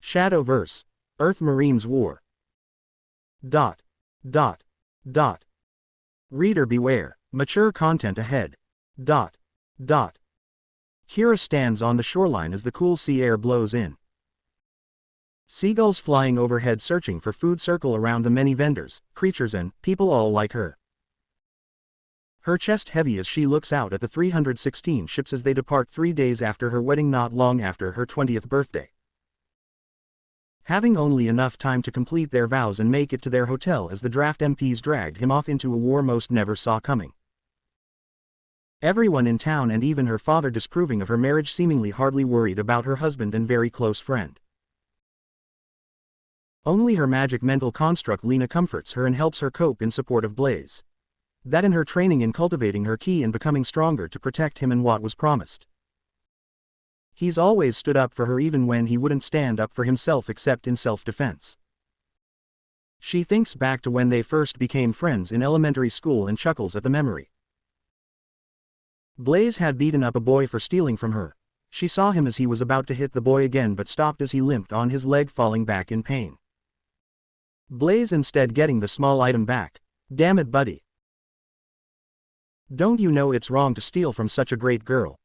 Shadowverse. Earth Marines War. Dot. Dot. Dot. Reader beware. Mature content ahead. Dot. Dot. Kira stands on the shoreline as the cool sea air blows in. Seagulls flying overhead searching for food circle around the many vendors, creatures and people all like her. Her chest heavy as she looks out at the 316 ships as they depart 3 days after her wedding, not long after her 20th birthday. Having only enough time to complete their vows and make it to their hotel as the draft MPs dragged him off into a war most never saw coming. Everyone in town and even her father disapproving of her marriage, seemingly hardly worried about her husband and very close friend. Only her magic mental construct Lena comforts her and helps her cope in support of Blaze. That in her training in cultivating her ki and becoming stronger to protect him and what was promised. He's always stood up for her even when he wouldn't stand up for himself except in self-defense. She thinks back to when they first became friends in elementary school and chuckles at the memory. Blaze had beaten up a boy for stealing from her. She saw him as he was about to hit the boy again but stopped as he limped on his leg, falling back in pain. Blaze instead getting the small item back. Damn it, buddy. Don't you know it's wrong to steal from such a great girl?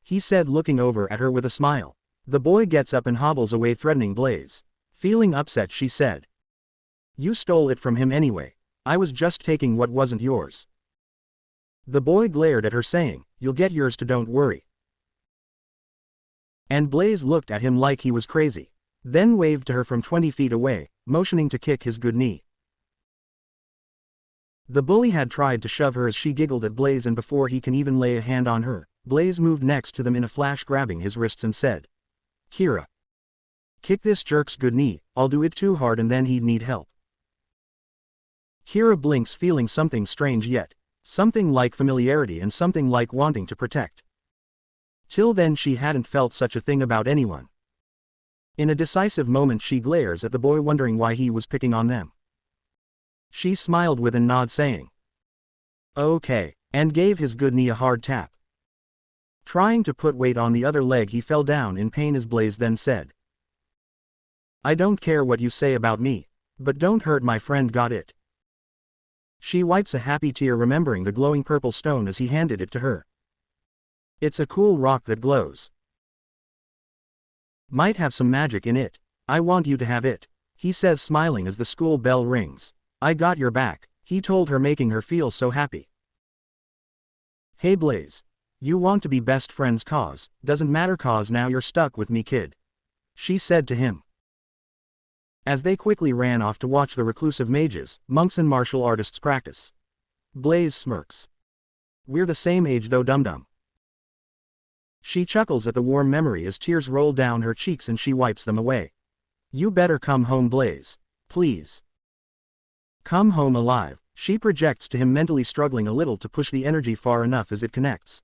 He said, looking over at her with a smile. The boy gets up and hobbles away, threatening Blaze. Feeling upset, she said, "You stole it from him anyway. I was just taking what wasn't yours." The boy glared at her, saying, "You'll get yours too, don't worry." And Blaze looked at him like he was crazy. Then waved to her from 20 feet away, motioning to kick his good knee. The bully had tried to shove her as she giggled at Blaze, and before he can even lay a hand on her, Blaze moved next to them in a flash, grabbing his wrists and said, "Kira, kick this jerk's good knee. I'll do it too hard and then he'd need help." Kira blinks, feeling something strange yet. Something like familiarity and something like wanting to protect. Till then she hadn't felt such a thing about anyone. In a decisive moment she glares at the boy, wondering why he was picking on them. She smiled with a nod, saying, "Okay," and gave his good knee a hard tap. Trying to put weight on the other leg, he fell down in pain as Blaze then said, "I don't care what you say about me, but don't hurt my friend, got it?" She wipes a happy tear, remembering the glowing purple stone as he handed it to her. "It's a cool rock that glows. Might have some magic in it. I want you to have it," he says, smiling as the school bell rings. "I got your back," he told her, making her feel so happy. "Hey Blaze. You want to be best friends cause, doesn't matter cause now you're stuck with me, kid," she said to him. As they quickly ran off to watch the reclusive mages, monks and martial artists practice. Blaze smirks. "We're the same age though, dum-dum." She chuckles at the warm memory as tears roll down her cheeks and she wipes them away. "You better come home, Blaze. Please. Come home alive," she projects to him, mentally struggling a little to push the energy far enough as it connects.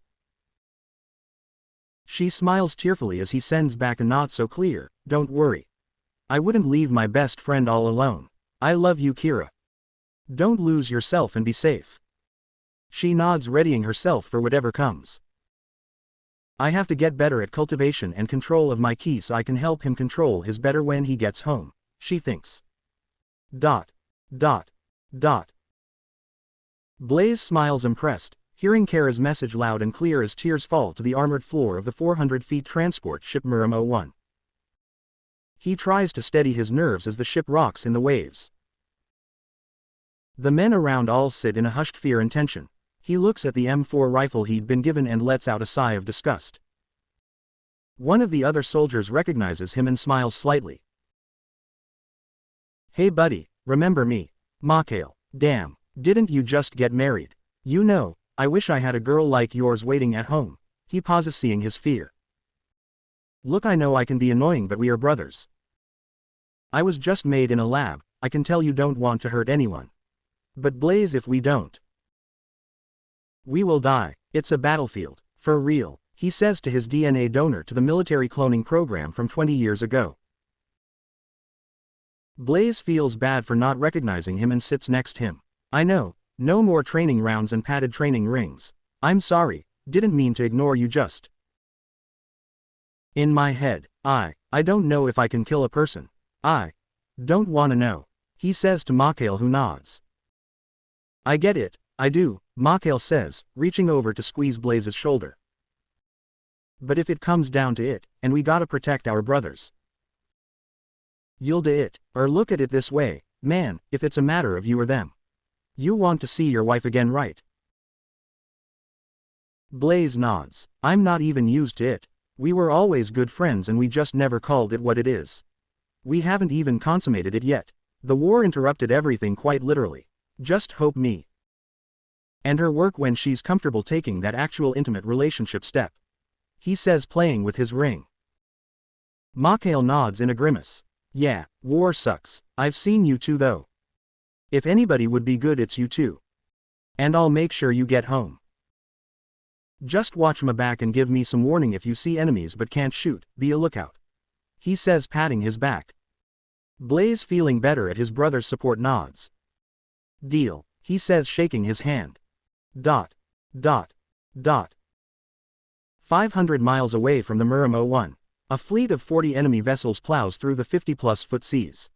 She smiles tearfully as he sends back a nod so clear, "Don't worry. I wouldn't leave my best friend all alone. I love you, Kira. Don't lose yourself and be safe." She nods, readying herself for whatever comes. "I have to get better at cultivation and control of my ki so I can help him control his better when he gets home," she thinks. Dot. Dot. Dot. Blaze smiles, impressed, hearing Kara's message loud and clear as tears fall to the armored floor of the 400 feet transport ship Miram 01. He tries to steady his nerves as the ship rocks in the waves. The men around all sit in a hushed fear and tension. He looks at the M4 rifle he'd been given and lets out a sigh of disgust. One of the other soldiers recognizes him and smiles slightly. "Hey buddy, remember me? Mikhail. Damn, didn't you just get married? You know, I wish I had a girl like yours waiting at home." He pauses, seeing his fear. "Look, I know I can be annoying, but we are brothers. I was just made in a lab. I can tell you don't want to hurt anyone. But Blaze, if we don't, we will die. It's a battlefield, for real," he says to his DNA donor to the military cloning program from 20 years ago. Blaze feels bad for not recognizing him and sits next to him. "I know, no more training rounds and padded training rings. I'm sorry, didn't mean to ignore you, just In my head, I don't know if I can kill a person. I don't wanna know, he says to Mikhail, who nods. I get it, I do, Mikhail says, reaching over to squeeze Blaze's shoulder. But if it comes down to it, and we gotta protect our brothers, you'll do it, or look at it this way, man, if it's a matter of you or them. You want to see your wife again, right? Blaze nods. I'm not even used to it. We were always good friends and we just never called it what it is. We haven't even consummated it yet. The war interrupted everything quite literally. Just hope me and her work when she's comfortable taking that actual intimate relationship step, he says, playing with his ring. Mikhail nods in a grimace. Yeah, war sucks. I've seen you two though. If anybody would be good, it's you two. And I'll make sure you get home. Just watch my back and give me some warning if you see enemies but can't shoot, be a lookout, he says, patting his back. Blaze, feeling better at his brother's support, nods. Deal, he says, shaking his hand. 500 miles away from the Muramo 1, a fleet of 40 enemy vessels plows through the 50-plus foot seas.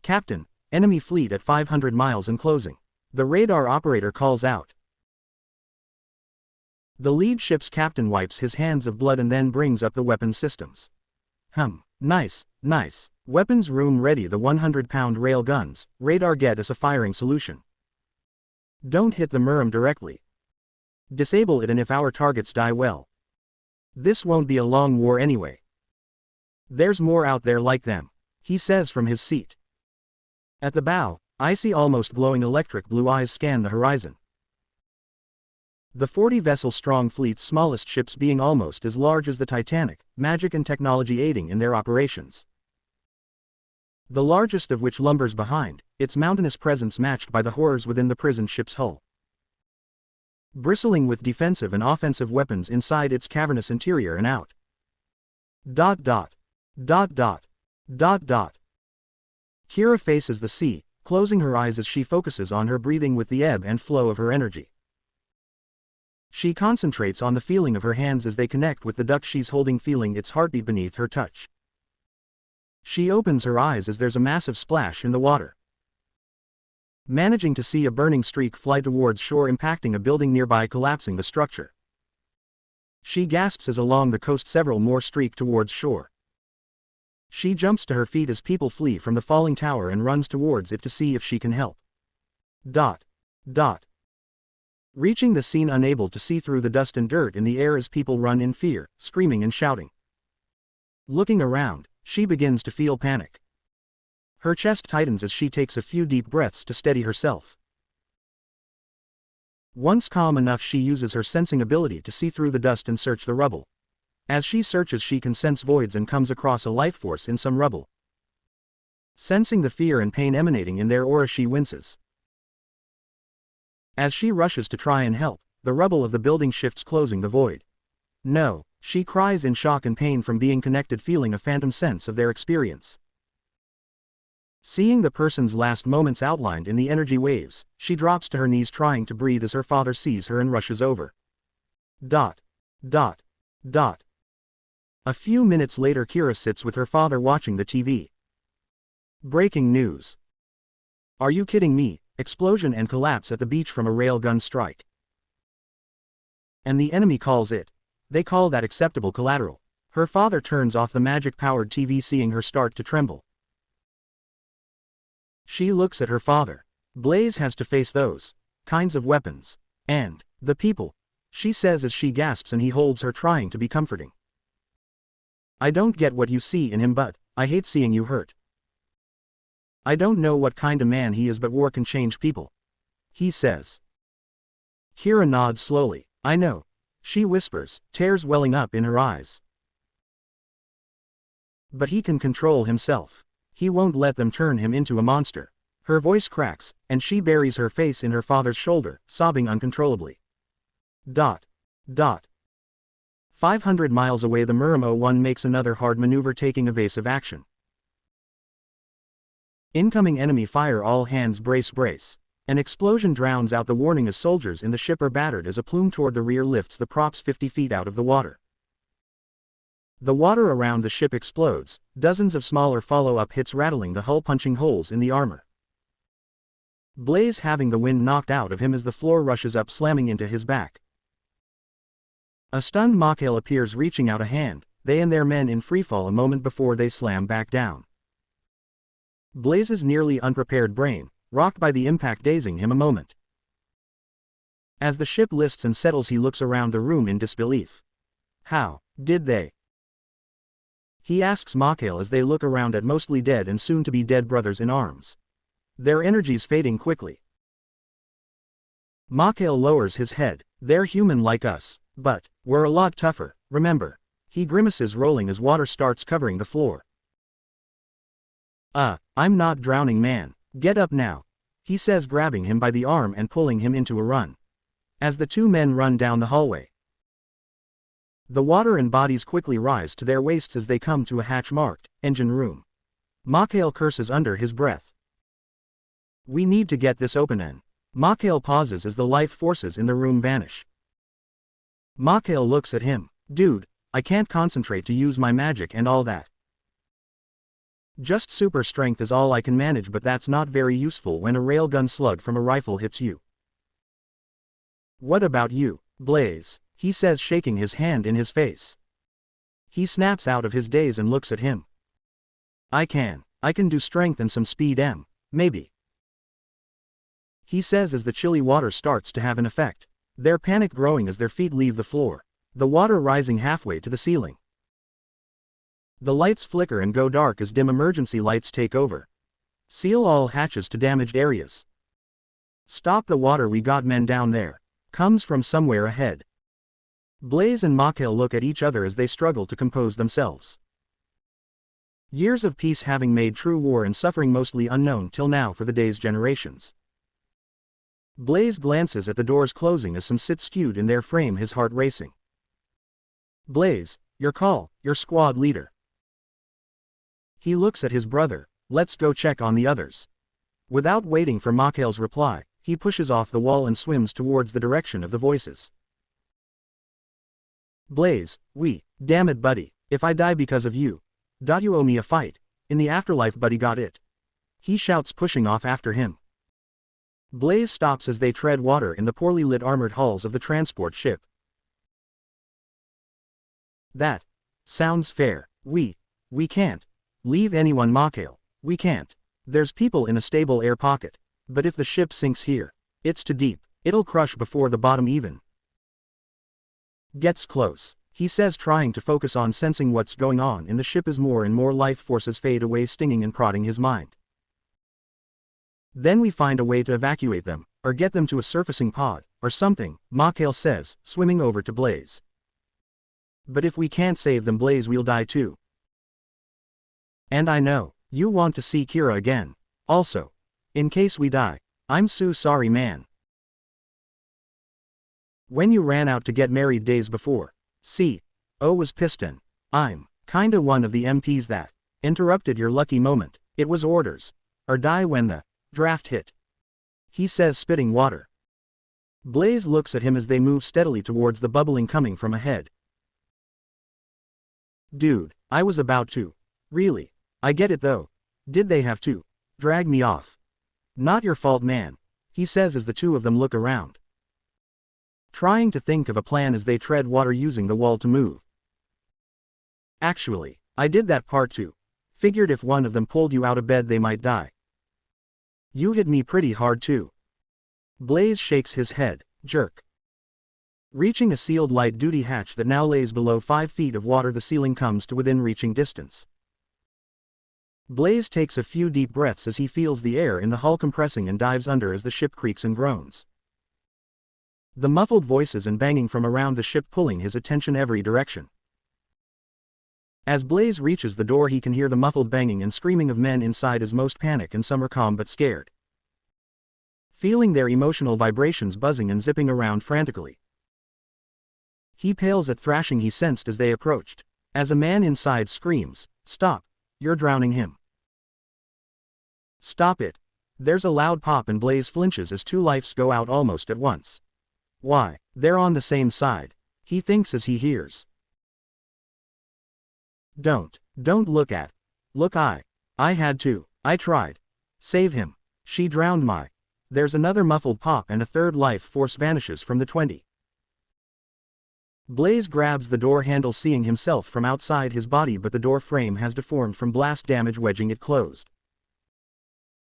Captain, enemy fleet at 500 miles and closing. The radar operator calls out. The lead ship's captain wipes his hands of blood and then brings up the weapons systems. Nice. Weapons room ready. The 100-pound rail guns, radar get us a firing solution. Don't hit the Muram directly. Disable it, and if our targets die, well, this won't be a long war anyway. There's more out there like them, he says from his seat. At the bow, icy, almost glowing electric blue eyes scan the horizon. The 40-vessel strong fleet's smallest ships being almost as large as the Titanic, magic and technology aiding in their operations. The largest of which lumbers behind, its mountainous presence matched by the horrors within the prison ship's hull. Bristling with defensive and offensive weapons inside its cavernous interior and out. Kira faces the sea, closing her eyes as she focuses on her breathing with the ebb and flow of her energy. She concentrates on the feeling of her hands as they connect with the duck she's holding, feeling its heartbeat beneath her touch. She opens her eyes as there's a massive splash in the water. Managing to see a burning streak fly towards shore, impacting a building nearby, collapsing the structure. She gasps as along the coast several more streak towards shore. She jumps to her feet as people flee from the falling tower and runs towards it to see if she can help. Reaching the scene, unable to see through the dust and dirt in the air as people run in fear, screaming and shouting. Looking around, she begins to feel panic. Her chest tightens as she takes a few deep breaths to steady herself. Once calm enough, she uses her sensing ability to see through the dust and search the rubble. As she searches, she can sense voids and comes across a life force in some rubble. Sensing the fear and pain emanating in their aura, she winces. As she rushes to try and help, the rubble of the building shifts, closing the void. No, she cries in shock and pain from being connected, feeling a phantom sense of their experience. Seeing the person's last moments outlined in the energy waves, she drops to her knees trying to breathe as her father sees her and rushes over. A few minutes later, Kira sits with her father watching the TV. Breaking news. Are you kidding me? Explosion and collapse at the beach from a railgun strike. And the enemy calls it. They call that acceptable collateral. Her father turns off the magic-powered TV, seeing her start to tremble. She looks at her father. Blaze has to face those kinds of weapons. And the people, she says as she gasps, and he holds her, trying to be comforting. I don't get what you see in him, but I hate seeing you hurt. I don't know what kind of man he is, but war can change people, he says. Kira nods slowly. I know, she whispers, tears welling up in her eyes. But he can control himself. He won't let them turn him into a monster. Her voice cracks, and she buries her face in her father's shoulder, sobbing uncontrollably. 500 miles away, the Muramo 1 makes another hard maneuver, taking evasive action. Incoming enemy fire, all hands brace. An explosion drowns out the warning as soldiers in the ship are battered as a plume toward the rear lifts the props 50 feet out of the water. The water around the ship explodes, dozens of smaller follow-up hits rattling the hull, punching holes in the armor. Blaze having the wind knocked out of him as the floor rushes up, slamming into his back. A stunned Mikhail appears, reaching out a hand, they and their men in freefall a moment before they slam back down. Blaze's nearly unprepared brain, rocked by the impact, dazing him a moment. As the ship lists and settles, he looks around the room in disbelief. How did they? He asks Mikhail as they look around at mostly dead and soon-to-be dead brothers in arms. Their energies fading quickly. Mikhail lowers his head. They're human like us, but we're a lot tougher, remember? He grimaces, rolling as water starts covering the floor. I'm not drowning, man. Get up now, he says, grabbing him by the arm and pulling him into a run. As the two men run down the hallway, the water and bodies quickly rise to their waists as they come to a hatch marked engine room. Mikhail curses under his breath. We need to get this open. And Mikhail pauses as the life forces in the room vanish. Mikhail looks at him. Dude, I can't concentrate to use my magic and all that. Just super strength is all I can manage, but that's not very useful when a railgun slug from a rifle hits you. What about you, Blaze? He says, shaking his hand in his face. He snaps out of his daze and looks at him. I can do strength and some speed, maybe. He says as the chilly water starts to have an effect. Their panic growing as their feet leave the floor, the water rising halfway to the ceiling. The lights flicker and go dark as dim emergency lights take over. Seal all hatches to damaged areas. Stop the water, we got men down there. Comes from somewhere ahead. Blaze and Mikhail look at each other as they struggle to compose themselves. Years of peace having made true war and suffering mostly unknown till now for the day's generations. Blaze glances at the doors closing as some sit skewed in their frame, his heart racing. Blaze, your call, your squad leader. He looks at his brother. Let's go check on the others. Without waiting for Mikhail's reply, he pushes off the wall and swims towards the direction of the voices. Blaze, damn it buddy, if I die because of you. You owe me a fight. In the afterlife buddy, got it? He shouts, pushing off after him. Blaze stops as they tread water in the poorly lit armored hulls of the transport ship. That sounds fair. We can't leave anyone, Mikhail. We can't. There's people in a stable air pocket. But if the ship sinks here, it's too deep. It'll crush before the bottom even gets close. He says, trying to focus on sensing what's going on in the ship as more and more life forces fade away, stinging and prodding his mind. Then we find a way to evacuate them, or get them to a surfacing pod, or something, Mikhail says, swimming over to Blaze. But if we can't save them, Blaze, we'll die too. And I know, you want to see Kira again. Also, in case we die, I'm so sorry, man. When you ran out to get married days before, was pissed, and I'm kinda one of the MPs that interrupted your lucky moment. It was orders, or die when the draft hit. He says, spitting water. Blaze looks at him as they move steadily towards the bubbling coming from ahead. Dude, I was about to. Really. I get it though. Did they have to drag me off? Not your fault, man, he says as the two of them look around, trying to think of a plan as they tread water, using the wall to move. Actually, I did that part too. Figured if one of them pulled you out of bed they might die. You hit me pretty hard too. Blaze shakes his head, jerk. Reaching a sealed light-duty hatch that now lays below 5 feet of water, the ceiling comes to within reaching distance. Blaze takes a few deep breaths as he feels the air in the hull compressing and dives under as the ship creaks and groans. The muffled voices and banging from around the ship pulling his attention every direction. As Blaze reaches the door, he can hear the muffled banging and screaming of men inside as most panic and some are calm but scared. Feeling their emotional vibrations buzzing and zipping around frantically. He pales at thrashing he sensed as they approached. As a man inside screams, "Stop! You're drowning him! Stop it!" There's a loud pop and Blaze flinches as 2 lights go out almost at once. Why, they're on the same side, he thinks as he hears Don't look at. Look, I had to. I tried. Save him. She drowned my. There's another muffled pop and a third life force vanishes from the 20. Blaze grabs the door handle, seeing himself from outside his body, but the door frame has deformed from blast damage, wedging it closed.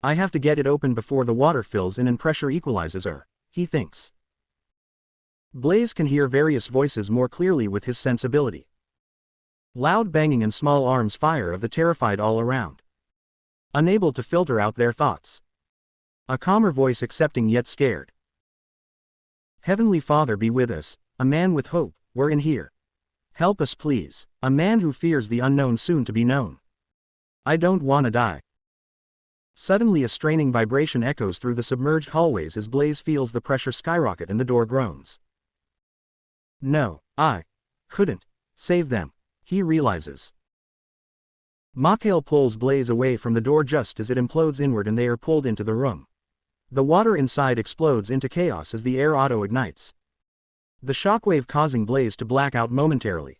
I have to get it open before the water fills in and pressure equalizes her, he thinks. Blaze can hear various voices more clearly with his sensibility. Loud banging and small arms fire of the terrified all around. Unable to filter out their thoughts. A calmer voice accepting yet scared. Heavenly Father, be with us, a man with hope, we're in here. Help us please, a man who fears the unknown soon to be known. I don't wanna die. Suddenly a straining vibration echoes through the submerged hallways as Blaze feels the pressure skyrocket and the door groans. No, I couldn't save them, he realizes. Mikhail pulls Blaze away from the door just as it implodes inward and they are pulled into the room. The water inside explodes into chaos as the air auto-ignites. The shockwave causing Blaze to black out momentarily.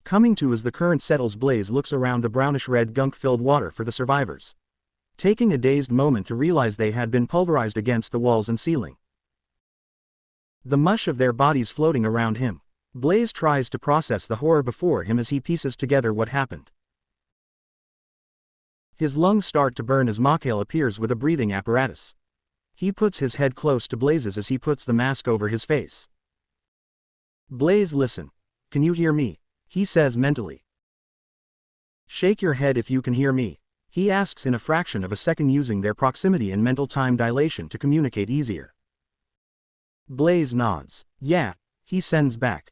Coming to as the current settles, Blaze looks around the brownish-red gunk-filled water for the survivors. Taking a dazed moment to realize they had been pulverized against the walls and ceiling. The mush of their bodies floating around him. Blaze tries to process the horror before him as he pieces together what happened. His lungs start to burn as Mikhail appears with a breathing apparatus. He puts his head close to Blaze's as he puts the mask over his face. Blaze, listen. Can you hear me? He says mentally. Shake your head if you can hear me, he asks in a fraction of a second, using their proximity and mental time dilation to communicate easier. Blaze nods. Yeah, he sends back.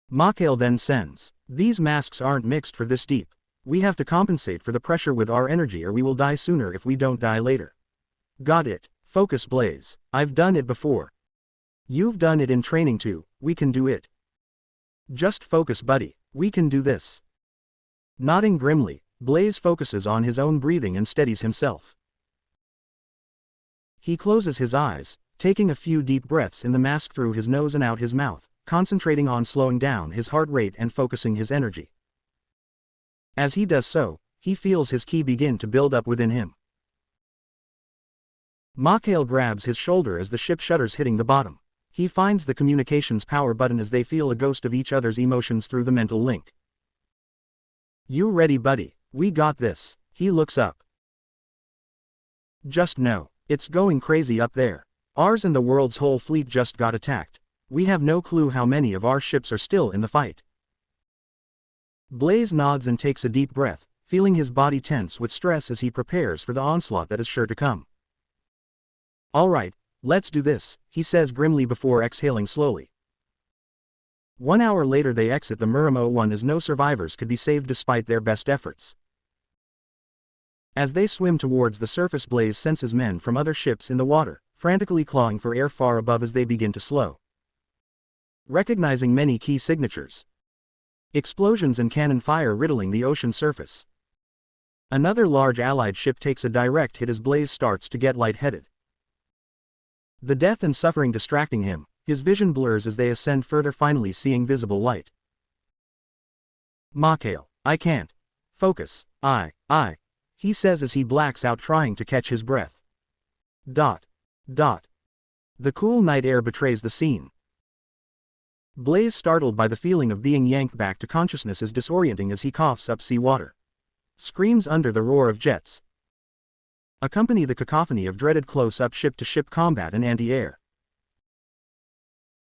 Mikhail then sends. These masks aren't mixed for this deep. We have to compensate for the pressure with our energy or we will die sooner if we don't die later. Got it. Focus, Blaze. I've done it before. You've done it in training too, we can do it. Just focus, buddy, we can do this. Nodding grimly, Blaze focuses on his own breathing and steadies himself. He closes his eyes, taking a few deep breaths in the mask through his nose and out his mouth, concentrating on slowing down his heart rate and focusing his energy. As he does so, he feels his ki begin to build up within him. Mikhail grabs his shoulder as the ship shudders, hitting the bottom. He finds the communications power button as they feel a ghost of each other's emotions through the mental link. You ready, buddy? We got this. He looks up. Just know, it's going crazy up there. Ours and the world's whole fleet just got attacked. We have no clue how many of our ships are still in the fight. Blaze nods and takes a deep breath, feeling his body tense with stress as he prepares for the onslaught that is sure to come. All right, let's do this, he says grimly before exhaling slowly. 1 hour later they exit the Muramo 1 as no survivors could be saved despite their best efforts. As they swim towards the surface, Blaze senses men from other ships in the water, frantically clawing for air far above as they begin to slow. Recognizing many key signatures. Explosions and cannon fire riddling the ocean surface. Another large allied ship takes a direct hit as Blaze starts to get lightheaded. The death and suffering distracting him, his vision blurs as they ascend further, finally seeing visible light. Mikhail, I can't focus, he says as he blacks out trying to catch his breath. The cool night air betrays the scene. Blaze, startled by the feeling of being yanked back to consciousness, is disorienting as he coughs up seawater. Screams under the roar of jets accompany the cacophony of dreaded close-up ship-to-ship combat and anti-air.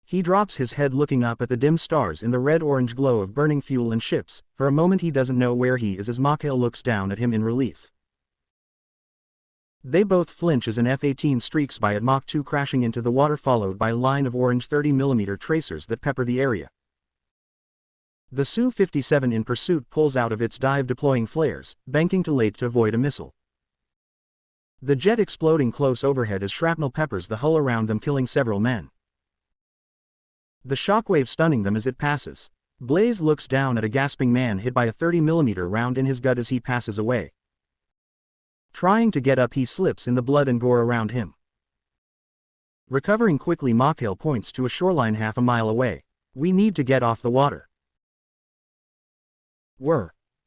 He drops his head, looking up at the dim stars in the red-orange glow of burning fuel and ships. For a moment he doesn't know where he is as Mikhail looks down at him in relief. They both flinch as an F-18 streaks by at Mach 2, crashing into the water, followed by a line of orange 30mm tracers that pepper the area. The Su-57 in pursuit pulls out of its dive, deploying flares, banking to late to avoid a missile. The jet exploding close overhead as shrapnel peppers the hull around them, killing several men. The shockwave stunning them as it passes. Blaze looks down at a gasping man hit by a 30mm round in his gut as he passes away. Trying to get up, he slips in the blood and gore around him. Recovering quickly, Mikhail points to a shoreline half a mile away. We need to get off the water.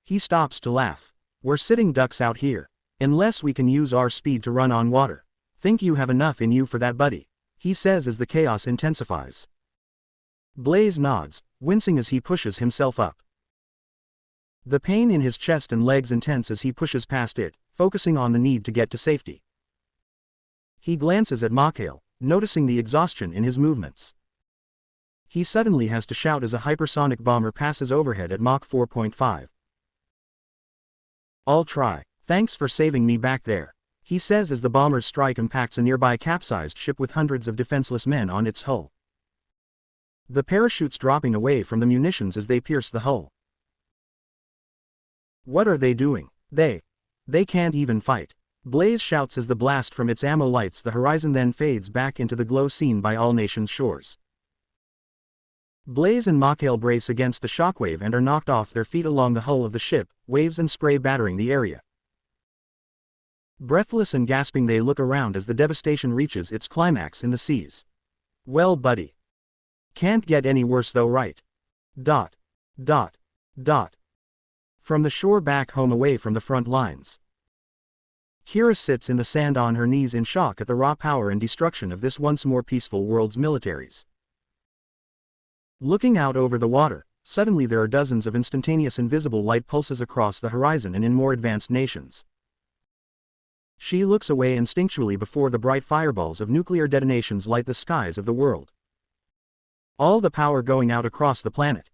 He stops to laugh. We're sitting ducks out here. Unless we can use our speed to run on water. Think you have enough in you for that, buddy? He says as the chaos intensifies. Blaze nods, wincing as he pushes himself up. The pain in his chest and legs intense as he pushes past it, focusing on the need to get to safety. He glances at Mikhail, noticing the exhaustion in his movements. He suddenly has to shout as a hypersonic bomber passes overhead at Mach 4.5. I'll try. Thanks for saving me back there, he says as the bomber's strike impacts a nearby capsized ship with hundreds of defenseless men on its hull. The parachutes dropping away from the munitions as they pierce the hull. What are they doing? They can't even fight. Blaze shouts as the blast from its ammo lights the horizon, then fades back into the glow seen by all nations' shores. Blaze and Mikhail brace against the shockwave and are knocked off their feet along the hull of the ship, waves and spray battering the area. Breathless and gasping they look around as the devastation reaches its climax in the seas. Well, buddy. Can't get any worse though, right? Dot. Dot. Dot. From the shore back home away from the front lines. Kira sits in the sand on her knees in shock at the raw power and destruction of this once more peaceful world's militaries. Looking out over the water, suddenly there are dozens of instantaneous invisible light pulses across the horizon and in more advanced nations. She looks away instinctually before the bright fireballs of nuclear detonations light the skies of the world. All the power going out across the planet.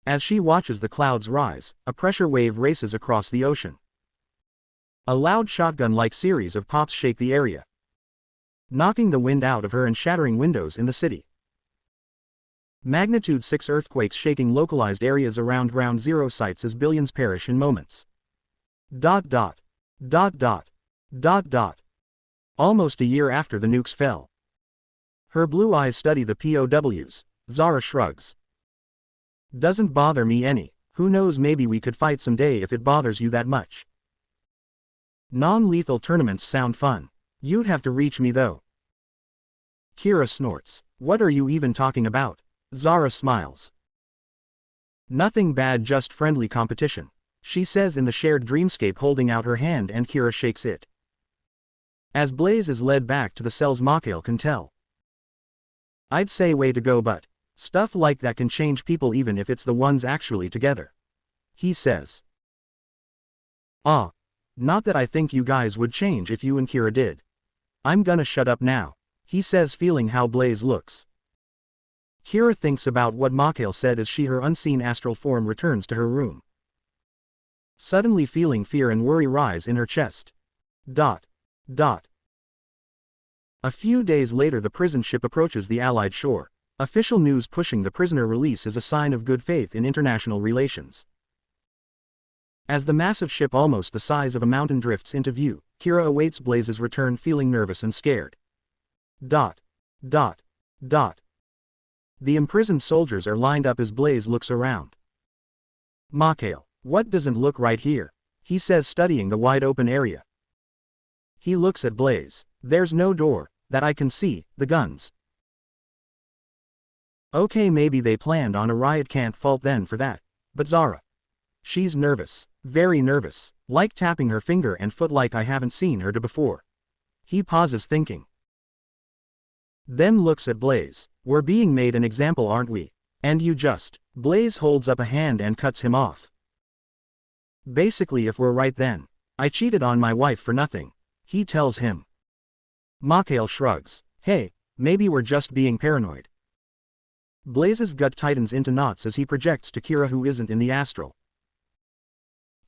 As she watches the clouds rise, a pressure wave races across the ocean. A loud shotgun-like series of pops shake the area, knocking the wind out of her and shattering windows in the city. Magnitude 6 earthquakes shaking localized areas around ground zero sites as billions perish in moments. Dot dot. Dot dot. Dot dot. Almost a year after the nukes fell. Her blue eyes study the POWs. Zara shrugs. Doesn't bother me any. Who knows, maybe we could fight someday if it bothers you that much. Non-lethal tournaments sound fun. You'd have to reach me though. Kira snorts. What are you even talking about? Zara smiles. Nothing bad, just friendly competition, she says in the shared dreamscape, holding out her hand, and Kira shakes it. As Blaze is led back to the cells, Mikhail can tell. I'd say way to go, but stuff like that can change people even if it's the ones actually together, he says. Not that I think you guys would change if you and Kira did. I'm gonna shut up now, he says, feeling how Blaze looks. Kira thinks about what Mikhail said as her unseen astral form returns to her room. Suddenly feeling fear and worry rise in her chest. Dot. Dot. A few days later, the prison ship approaches the Allied shore. Official news pushing the prisoner release is a sign of good faith in international relations. As the massive ship almost the size of a mountain drifts into view, Kira awaits Blaze's return, feeling nervous and scared. Dot. Dot. Dot. The imprisoned soldiers are lined up as Blaze looks around. Mikhail, what doesn't look right here? He says, studying the wide open area. He looks at Blaze. There's no door, that I can see, the guns. Okay, maybe they planned on a riot, can't fault then for that. But Zara. She's nervous, very nervous, like tapping her finger and foot like I haven't seen her do before. He pauses, thinking. Then looks at Blaze. We're being made an example, aren't we? And you just. Blaze holds up a hand and cuts him off. Basically, if we're right, then I cheated on my wife for nothing, he tells him. Mikhail shrugs. Hey, maybe we're just being paranoid. Blaze's gut tightens into knots as he projects to Kira, who isn't in the astral.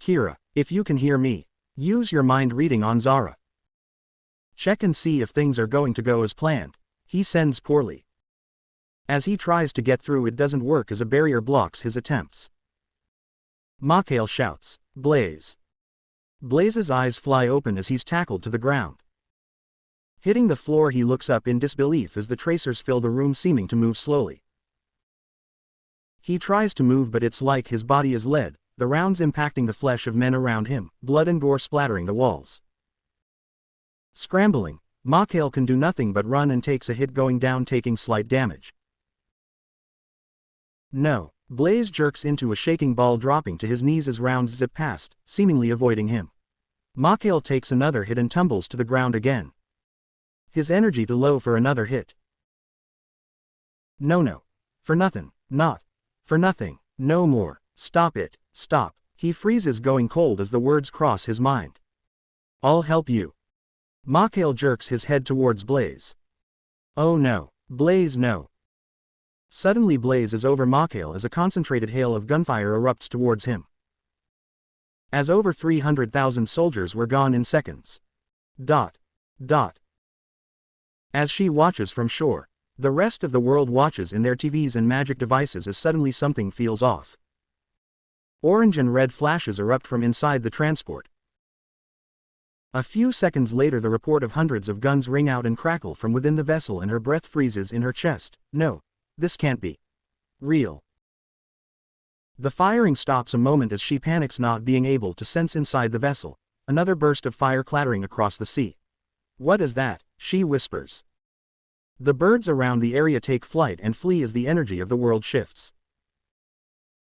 Kira, if you can hear me, use your mind reading on Zara. Check and see if things are going to go as planned. He sends poorly. As he tries to get through, it doesn't work as a barrier blocks his attempts. Mikhail shouts, Blaze. Blaze's eyes fly open as he's tackled to the ground. Hitting the floor, he looks up in disbelief as the tracers fill the room, seeming to move slowly. He tries to move, but it's like his body is lead, the rounds impacting the flesh of men around him, blood and gore splattering the walls. Scrambling, Mikhail can do nothing but run and takes a hit, going down, taking slight damage. No, Blaze jerks into a shaking ball, dropping to his knees as rounds zip past, seemingly avoiding him. Mikhail takes another hit and tumbles to the ground again. His energy too low for another hit. No. For nothing. Not. For nothing. No more. Stop it. Stop. He freezes, going cold as the words cross his mind. I'll help you. Mikhail jerks his head towards Blaze. Oh no. Blaze, no. Suddenly Blaze is over Mikhail as a concentrated hail of gunfire erupts towards him. As over 300,000 soldiers were gone in seconds. As she watches from shore, the rest of the world watches in their TVs and magic devices as suddenly something feels off. Orange and red flashes erupt from inside the transport. A few seconds later the report of hundreds of guns ring out and crackle from within the vessel and her breath freezes in her chest. No, this can't be real. The firing stops a moment as she panics, not being able to sense inside the vessel. Another burst of fire clattering across the sea. What is that? She whispers. The birds around the area take flight and flee as the energy of the world shifts.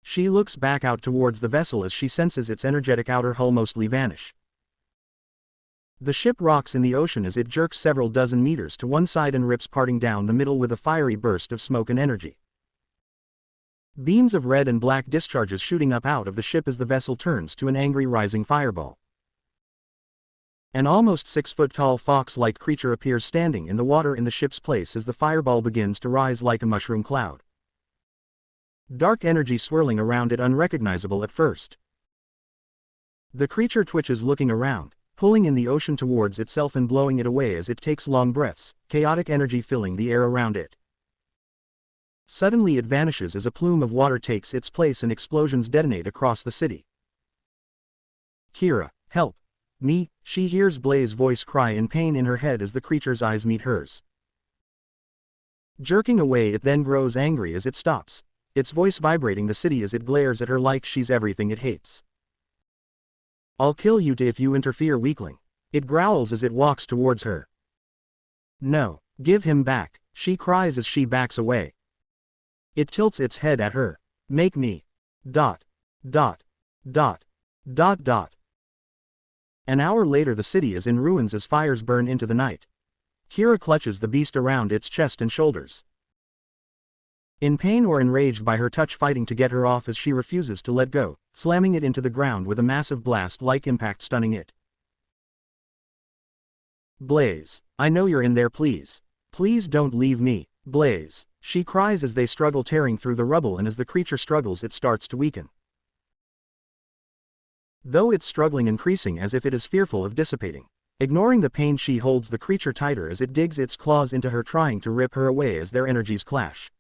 She looks back out towards the vessel as she senses its energetic outer hull mostly vanish. The ship rocks in the ocean as it jerks several dozen meters to one side and rips, parting down the middle with a fiery burst of smoke and energy. Beams of red and black discharges shooting up out of the ship as the vessel turns to an angry rising fireball. An almost 6-foot-tall fox-like creature appears standing in the water in the ship's place as the fireball begins to rise like a mushroom cloud. Dark energy swirling around it, unrecognizable at first. The creature twitches, looking around, pulling in the ocean towards itself and blowing it away as it takes long breaths, chaotic energy filling the air around it. Suddenly it vanishes as a plume of water takes its place and explosions detonate across the city. Kira, help me, she hears Blaze's voice cry in pain in her head as the creature's eyes meet hers. Jerking away, it then grows angry as it stops, its voice vibrating the city as it glares at her like she's everything it hates. I'll kill you if you interfere, weakling. It growls as it walks towards her. No, give him back, she cries as she backs away. It tilts its head at her. Make me. An hour later the city is in ruins as fires burn into the night. Kira clutches the beast around its chest and shoulders. In pain or enraged by her touch, fighting to get her off as she refuses to let go, slamming it into the ground with a massive blast-like impact, stunning it. Blaze, I know you're in there, please. Please don't leave me, Blaze, she cries as they struggle, tearing through the rubble, and as the creature struggles it starts to weaken. Though it's struggling, increasing as if it is fearful of dissipating. Ignoring the pain, she holds the creature tighter as it digs its claws into her, trying to rip her away as their energies clash.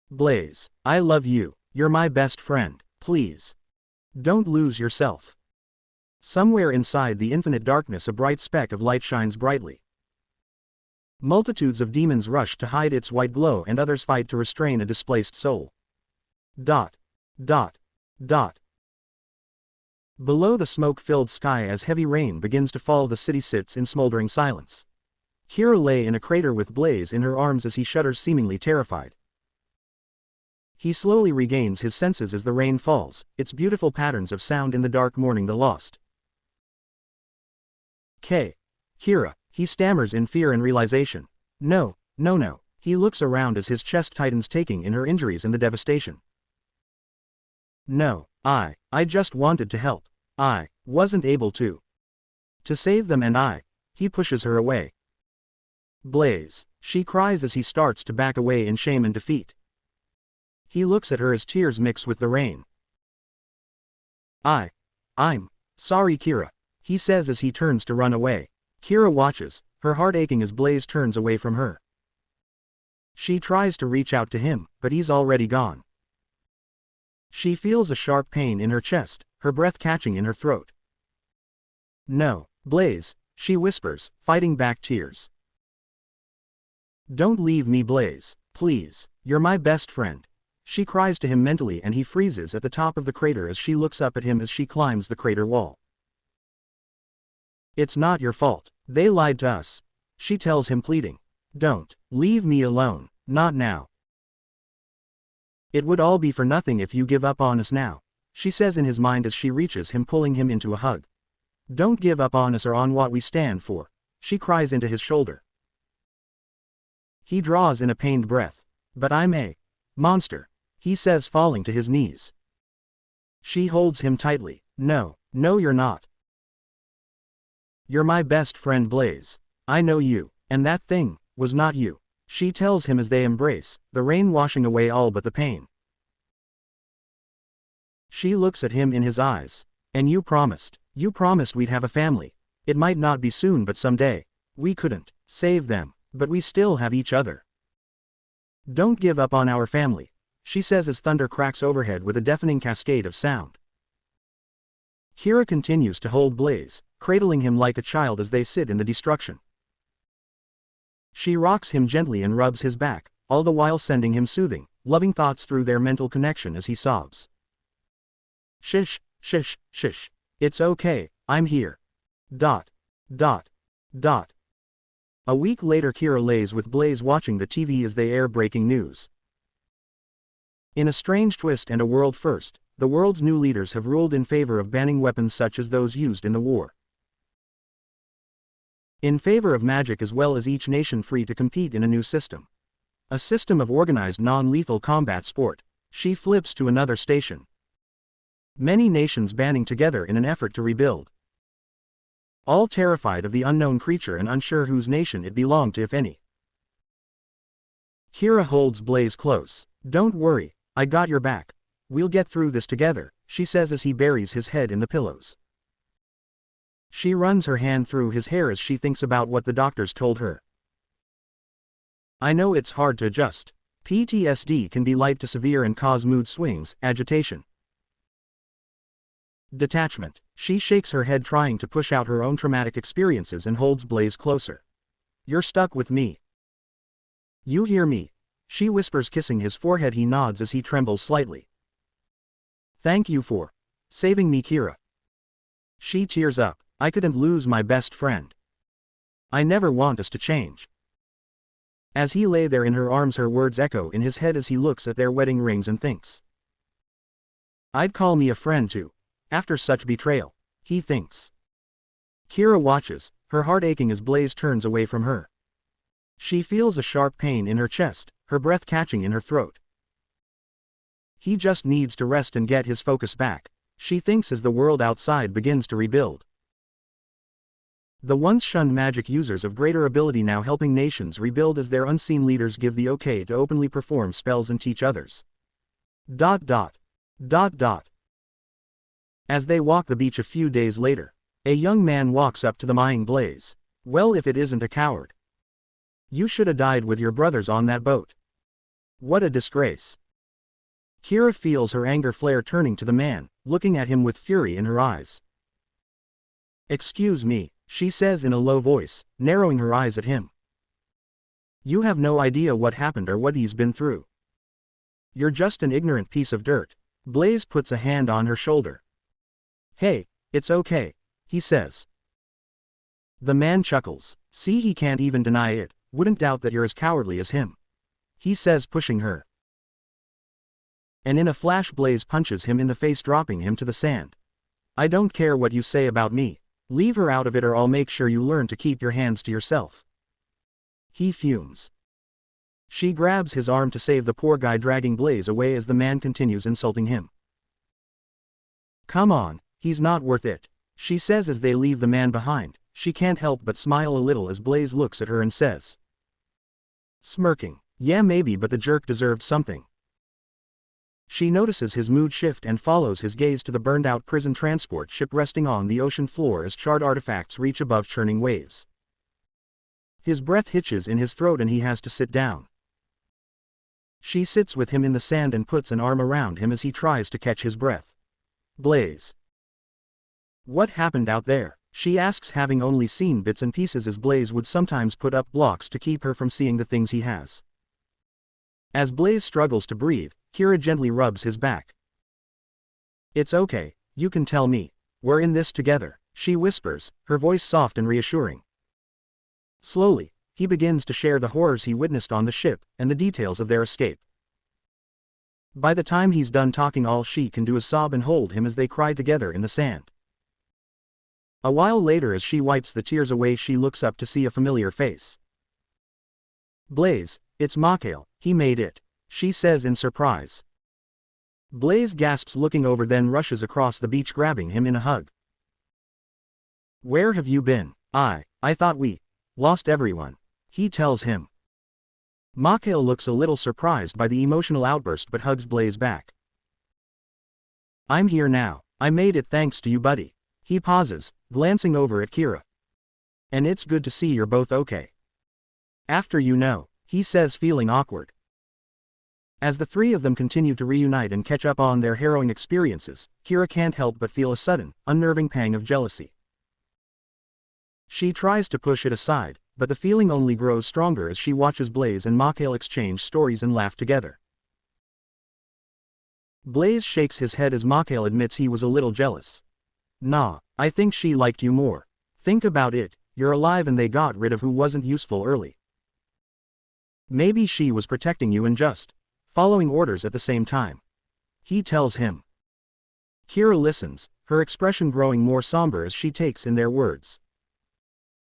Blaze, I love you, you're my best friend, please. Don't lose yourself. Somewhere inside the infinite darkness a bright speck of light shines brightly. Multitudes of demons rush to hide its white glow and others fight to restrain a displaced soul. Below the smoke-filled sky, as heavy rain begins to fall, the city sits in smoldering silence. Kira lay in a crater with Blaze in her arms as he shudders, seemingly terrified. He slowly regains his senses as the rain falls, its beautiful patterns of sound in the dark mourning the lost. Kira, he stammers in fear and realization. No. He looks around as his chest tightens, taking in her injuries and the devastation. No, I just wanted to help. I wasn't able to save them, and he pushes her away. Blaze, she cries as he starts to back away in shame and defeat. He looks at her as tears mix with the rain. I'm sorry, Kira, he says as he turns to run away. Kira watches, her heart aching as Blaze turns away from her. She tries to reach out to him, but he's already gone. She feels a sharp pain in her chest, her breath catching in her throat. No, Blaze, she whispers, fighting back tears. Don't leave me, Blaze, please, you're my best friend. She cries to him mentally, and he freezes at the top of the crater as she looks up at him as she climbs the crater wall. It's not your fault, they lied to us, she tells him, pleading. Don't leave me alone, not now. It would all be for nothing if you give up on us now, she says in his mind as she reaches him, pulling him into a hug. Don't give up on us or on what we stand for, she cries into his shoulder. He draws in a pained breath. But I'm a monster, he says, falling to his knees. She holds him tightly. No, no you're not. You're my best friend Blaze. I know you, and that thing was not you, she tells him as they embrace, the rain washing away all but the pain. She looks at him in his eyes. And you promised we'd have a family. It might not be soon but someday. We couldn't save them, but we still have each other. Don't give up on our family, she says as thunder cracks overhead with a deafening cascade of sound. Kira continues to hold Blaze, cradling him like a child as they sit in the destruction. She rocks him gently and rubs his back, all the while sending him soothing, loving thoughts through their mental connection as he sobs. Shish, shish, shish. It's okay, I'm here. ... A week later, Kira lays with Blaze watching the TV as they air breaking news. In a strange twist and a world first, the world's new leaders have ruled in favor of banning weapons such as those used in the war. In favor of magic, as well as each nation free to compete in a new system. A system of organized non-lethal combat sport. She flips to another station. Many nations banding together in an effort to rebuild. All terrified of the unknown creature and unsure whose nation it belonged to, if any. Kira holds Blaze close. Don't worry, I got your back. We'll get through this together, she says as he buries his head in the pillows. She runs her hand through his hair as she thinks about what the doctors told her. I know it's hard to adjust. PTSD can be light to severe and cause mood swings, agitation, detachment. She shakes her head, trying to push out her own traumatic experiences, and holds Blaze closer. You're stuck with me. You hear me? She whispers, kissing his forehead. He nods as he trembles slightly. Thank you for saving me, Kira. She tears up. I couldn't lose my best friend. I never want us to change. As he lay there in her arms, her words echo in his head as he looks at their wedding rings and thinks. I'd call me a friend too, after such betrayal, he thinks. Kira watches, her heart aching as Blaze turns away from her. She feels a sharp pain in her chest, her breath catching in her throat. He just needs to rest and get his focus back, she thinks as the world outside begins to rebuild. The once shunned magic users of greater ability now helping nations rebuild as their unseen leaders give the okay to openly perform spells and teach others. ... As they walk the beach a few days later, a young man walks up to them, eyeing Blaze. Well, if it isn't a coward. You should have died with your brothers on that boat. What a disgrace. Kira feels her anger flare, turning to the man, looking at him with fury in her eyes. Excuse me, she says in a low voice, narrowing her eyes at him. You have no idea what happened or what he's been through. You're just an ignorant piece of dirt. Blaze puts a hand on her shoulder. Hey, it's okay, he says. The man chuckles. See, he can't even deny it. Wouldn't doubt that you're as cowardly as him, he says, pushing her. And in a flash, Blaze punches him in the face, dropping him to the sand. I don't care what you say about me. Leave her out of it, or I'll make sure you learn to keep your hands to yourself. He fumes. She grabs his arm to save the poor guy, dragging Blaze away as the man continues insulting him. Come on, he's not worth it, she says as they leave the man behind. She can't help but smile a little as Blaze looks at her and says, smirking, yeah maybe, but the jerk deserved something. She notices his mood shift and follows his gaze to the burned-out prison transport ship resting on the ocean floor as charred artifacts reach above churning waves. His breath hitches in his throat and he has to sit down. She sits with him in the sand and puts an arm around him as he tries to catch his breath. Blaze. What happened out there? She asks, having only seen bits and pieces, as Blaze would sometimes put up blocks to keep her from seeing the things he has. As Blaze struggles to breathe, Kira gently rubs his back. It's okay, you can tell me. We're in this together, she whispers, her voice soft and reassuring. Slowly, he begins to share the horrors he witnessed on the ship, and the details of their escape. By the time he's done talking, all she can do is sob and hold him as they cry together in the sand. A while later, as she wipes the tears away, she looks up to see a familiar face. Blaze, it's Mikhail, he made it, she says in surprise. Blaze gasps, looking over, then rushes across the beach, grabbing him in a hug. Where have you been? I thought we lost everyone, he tells him. Mikhail looks a little surprised by the emotional outburst but hugs Blaze back. I'm here now, I made it thanks to you, buddy. He pauses, glancing over at Kira. And it's good to see you're both okay. After he says, feeling awkward. As the three of them continue to reunite and catch up on their harrowing experiences, Kira can't help but feel a sudden, unnerving pang of jealousy. She tries to push it aside, but the feeling only grows stronger as she watches Blaze and Mikhail exchange stories and laugh together. Blaze shakes his head as Mikhail admits he was a little jealous. Nah, I think she liked you more. Think about it, you're alive and they got rid of who wasn't useful early. Maybe she was protecting you and just following orders at the same time, he tells him. Kira listens, her expression growing more somber as she takes in their words.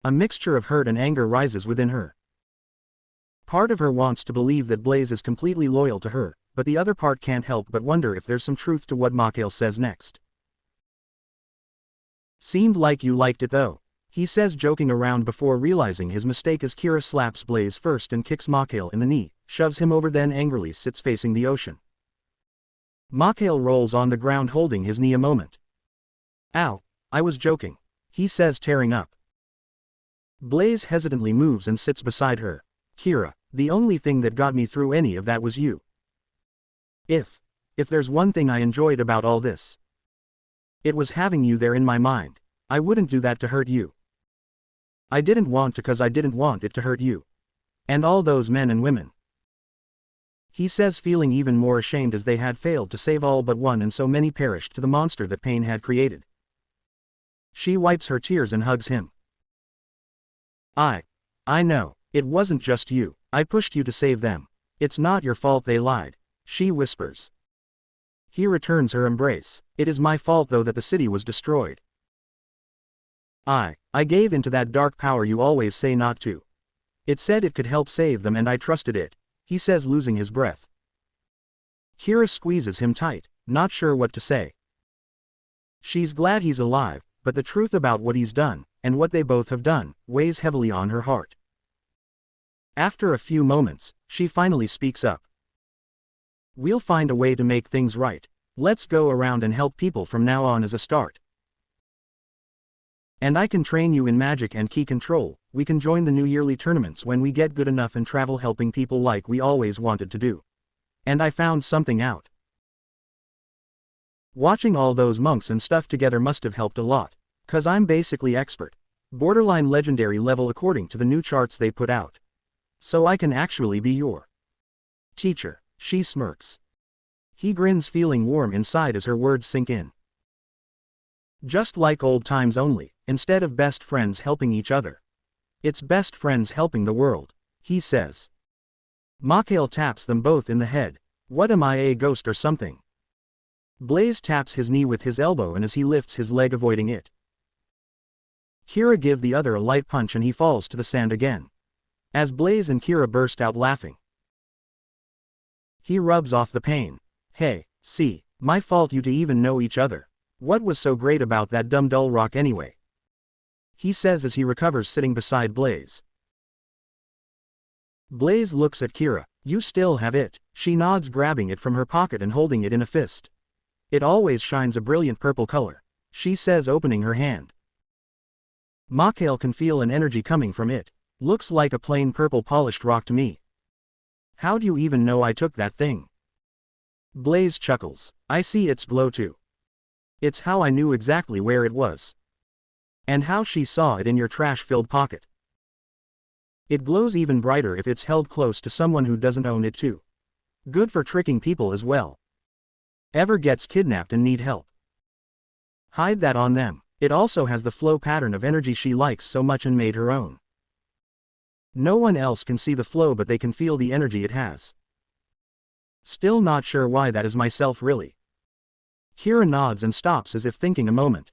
A mixture of hurt and anger rises within her. Part of her wants to believe that Blaze is completely loyal to her, but the other part can't help but wonder if there's some truth to what Mikhail says next. Seemed like you liked it though, he says, joking around before realizing his mistake as Kira slaps Blaze first and kicks Mikhail in the knee, shoves him over, then angrily sits facing the ocean. Mikhail rolls on the ground holding his knee a moment. Ow, I was joking, he says, tearing up. Blaze hesitantly moves and sits beside her. Kira, the only thing that got me through any of that was you. If there's one thing I enjoyed about all this, it was having you there in my mind. I wouldn't do that to hurt you. I didn't want to because I didn't want it to hurt you. And all those men and women. He says, feeling even more ashamed as they had failed to save all but one and so many perished to the monster that pain had created. She wipes her tears and hugs him. I know, it wasn't just you, I pushed you to save them. It's not your fault they lied, she whispers. He returns her embrace. It is my fault though that the city was destroyed. I gave into that dark power you always say not to. It said it could help save them and I trusted it, he says, losing his breath. Kira squeezes him tight, not sure what to say. She's glad he's alive, but the truth about what he's done, and what they both have done, weighs heavily on her heart. After a few moments, she finally speaks up. We'll find a way to make things right. Let's go around and help people from now on as a start. And I can train you in magic and key control. We can join the new yearly tournaments when we get good enough and travel helping people like we always wanted to do. And I found something out. Watching all those monks and stuff together must have helped a lot. 'Cause I'm basically expert. Borderline legendary level according to the new charts they put out. So I can actually be your teacher, she smirks. He grins, feeling warm inside as her words sink in. Just like old times, only, instead of best friends helping each other, it's best friends helping the world, he says. Mikhail taps them both in the head. What am I, a ghost or something? Blaze taps his knee with his elbow and as he lifts his leg, avoiding it, Kira give the other a light punch and he falls to the sand again. As Blaze and Kira burst out laughing, he rubs off the pain. Hey, see, my fault you to even know each other. What was so great about that dumb dull rock anyway? He says as he recovers, sitting beside Blaze. Blaze looks at Kira. You still have it, she nods, grabbing it from her pocket and holding it in a fist. It always shines a brilliant purple color, she says, opening her hand. Mikhail can feel an energy coming from it. Looks like a plain purple polished rock to me. How do you even know I took that thing? Blaze chuckles. I see its glow too. It's how I knew exactly where it was. And how she saw it in your trash-filled pocket. It glows even brighter if it's held close to someone who doesn't own it too. Good for tricking people as well. Ever gets kidnapped and need help? Hide that on them. It also has the flow pattern of energy she likes so much and made her own. No one else can see the flow, but they can feel the energy it has. Still not sure why that is myself really. Kira nods and stops as if thinking a moment.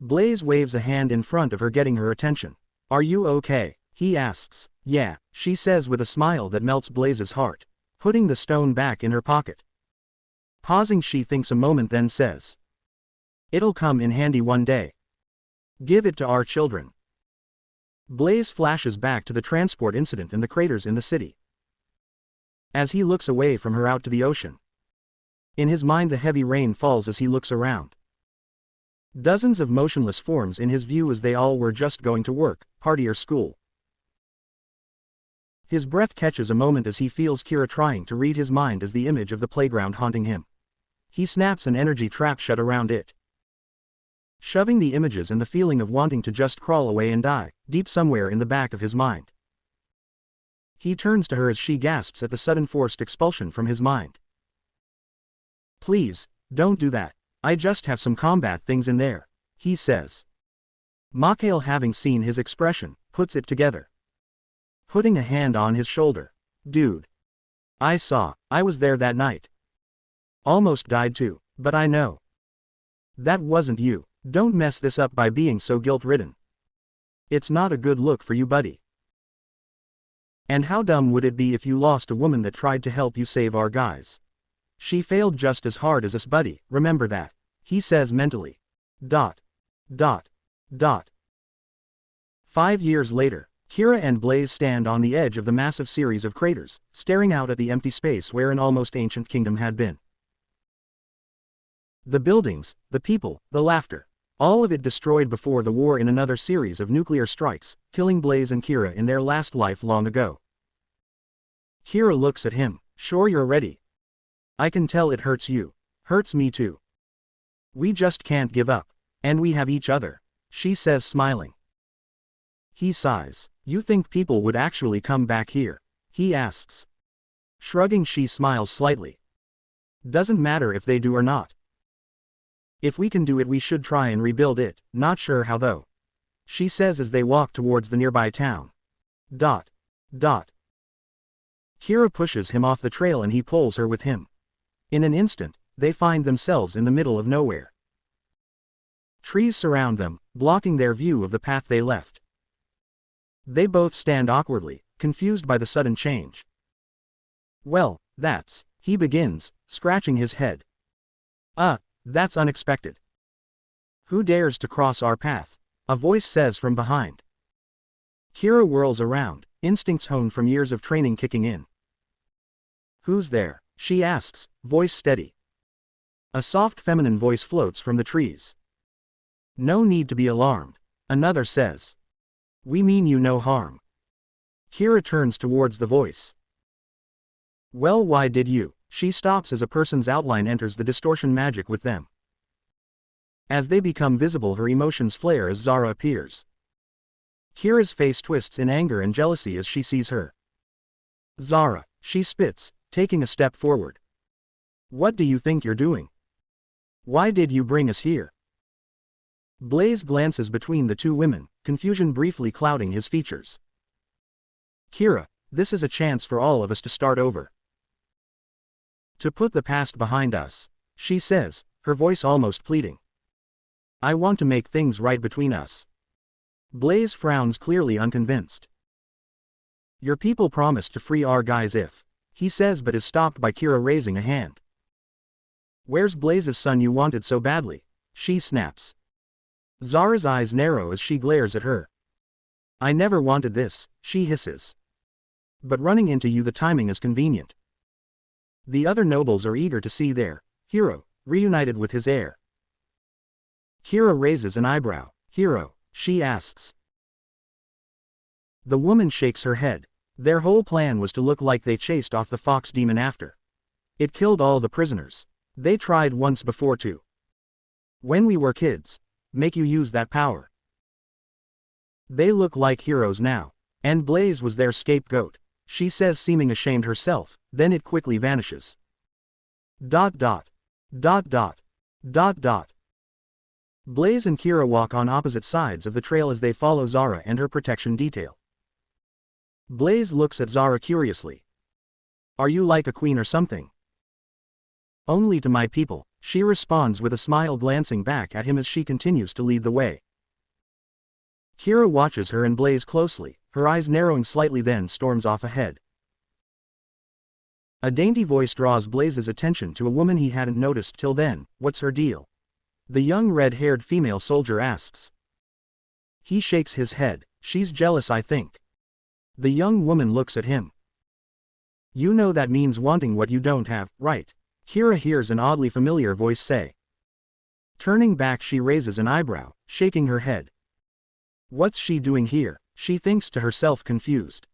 Blaze waves a hand in front of her, getting her attention. Are you okay? He asks. Yeah, she says with a smile that melts Blaze's heart, putting the stone back in her pocket. Pausing, she thinks a moment, then says, it'll come in handy one day. Give it to our children. Blaze flashes back to the transport incident and the craters in the city. As he looks away from her out to the ocean, in his mind the heavy rain falls as he looks around. Dozens of motionless forms in his view, as they all were just going to work, party or school. His breath catches a moment as he feels Kira trying to read his mind as the image of the playground haunting him. He snaps an energy trap shut around it, shoving the images and the feeling of wanting to just crawl away and die, deep somewhere in the back of his mind. He turns to her as she gasps at the sudden forced expulsion from his mind. Please, don't do that. I just have some combat things in there, he says. Mikhail, having seen his expression, puts it together, putting a hand on his shoulder. Dude. I was there that night. Almost died too, but I know that wasn't you. Don't mess this up by being so guilt-ridden. It's not a good look for you, buddy. And how dumb would it be if you lost a woman that tried to help you save our guys? She failed just as hard as us, buddy, remember that, he says mentally. 5 years later, Kira and Blaze stand on the edge of the massive series of craters, staring out at the empty space where an almost ancient kingdom had been. The buildings, the people, the laughter, all of it destroyed before the war in another series of nuclear strikes, killing Blaze and Kira in their last life long ago. Kira looks at him. Sure you're ready? I can tell it hurts you. Hurts me too. We just can't give up. And we have each other, she says, smiling. He sighs. You think people would actually come back here? He asks. Shrugging, she smiles slightly. Doesn't matter if they do or not. If we can do it, we should try and rebuild it, not sure how though, she says as they walk towards the nearby town. Kira pushes him off the trail and he pulls her with him. In an instant, they find themselves in the middle of nowhere. Trees surround them, blocking their view of the path they left. They both stand awkwardly, confused by the sudden change. Well, he begins, scratching his head. That's unexpected. Who dares to cross our path? A voice says from behind. Kira whirls around, instincts honed from years of training kicking in. Who's there? She asks, voice steady. A soft feminine voice floats from the trees. No need to be alarmed, another says. We mean you no harm. Kira turns towards the voice. Well, why did you? She stops as a person's outline enters the distortion magic with them. As they become visible, her emotions flare as Zara appears. Kira's face twists in anger and jealousy as she sees her. Zara, she spits, taking a step forward. What do you think you're doing? Why did you bring us here? Blaze glances between the two women, confusion briefly clouding his features. Kira, this is a chance for all of us to start over. To put the past behind us, she says, her voice almost pleading. I want to make things right between us. Blaze frowns, clearly unconvinced. Your people promised to free our guys if, he says, but is stopped by Kira raising a hand. Where's Blaze's son you wanted so badly? She snaps. Zara's eyes narrow as she glares at her. I never wanted this, she hisses. But running into you, the timing is convenient. The other nobles are eager to see their hero reunited with his heir. Kira raises an eyebrow. Hero, she asks. The woman shakes her head. Their whole plan was to look like they chased off the fox demon after it killed all the prisoners. They tried once before to, when we were kids, make you use that power. They look like heroes now. And Blaze was their scapegoat, she says, seeming ashamed herself, then it quickly vanishes. Blaze and Kira walk on opposite sides of the trail as they follow Zara and her protection detail. Blaze looks at Zara curiously. Are you like a queen or something? Only to my people, she responds with a smile, glancing back at him as she continues to lead the way. Kira watches her and Blaze closely, her eyes narrowing slightly, then storms off ahead. A dainty voice draws Blaze's attention to a woman he hadn't noticed till then. What's her deal? The young red-haired female soldier asks. He shakes his head. She's jealous, I think. The young woman looks at him. You know that means wanting what you don't have, right? Kira hears an oddly familiar voice say. Turning back, she raises an eyebrow, shaking her head. What's she doing here? She thinks to herself, confused. ...